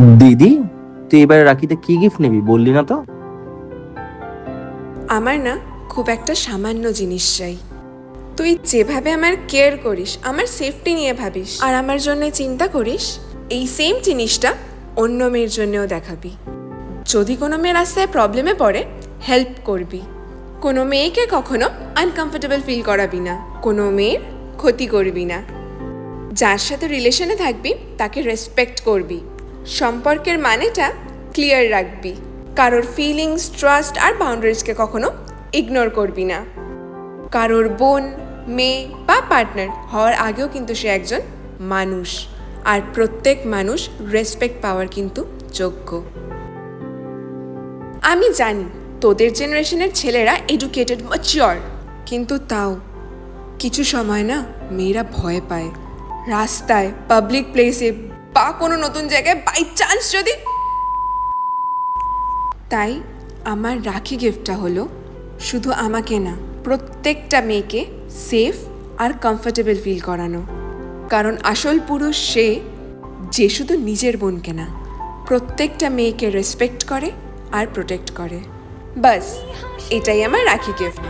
দিদি, তুই এবারে রাখিতে কি গিফট নিবি বললি না তো? আমার না খুব একটা সামান্য জিনিস চাই। তুই যেভাবে আমার কেয়ার করিস, আমার সেফটি নিয়ে ভাবিস আর আমার জন্য চিন্তা করিস, এই সেম জিনিসটা অন্য মেয়ের জন্যও দেখাবি। যদি কোনো মেয়ে রাস্তায় প্রবলেমে পড়ে, হেল্প করবি। কোনো মেয়েকে কখনো আনকমফোর্টেবল ফিল করাবি না, কোনো মেয়ের ক্ষতি করবি না। যার সাথে রিলেশনে থাকবি তাকে রেসপেক্ট করবি, সম্পর্কের মানেটা ক্লিয়ার রাখবি, কারোর ফিলিংস, ট্রাস্ট আর বাউন্ডারিজকে কখনো ইগনোর করবি না। কারোর বোন, মেয়ে বা পার্টনার হওয়ার আগেও কিন্তু সে একজন মানুষ, আর প্রত্যেক মানুষ রেসপেক্ট পাওয়ার কিন্তু যোগ্য। আমি জানি তোদের জেনারেশনের ছেলেরা এডুকেটেড, ম্যাচিওর, কিন্তু তাও কিছু সময় না মেয়েরা ভয় পায়। রাস্তায়, পাবলিক প্লেসে বা কোনো নতুন জায়গায় বাই চান্স যদি। তাই আমার রাখি গিফটটা হলো শুধু আমাকে না, প্রত্যেকটা মেয়েকে সেফ আর কমফোর্টেবল ফিল করানো। কারণ আসল পুরুষ সে যে শুধু নিজের বোনকে না, প্রত্যেকটা মেয়েকে রেসপেক্ট করে আর প্রোটেক্ট করে। বাস এটাই আমার রাখি গিফট।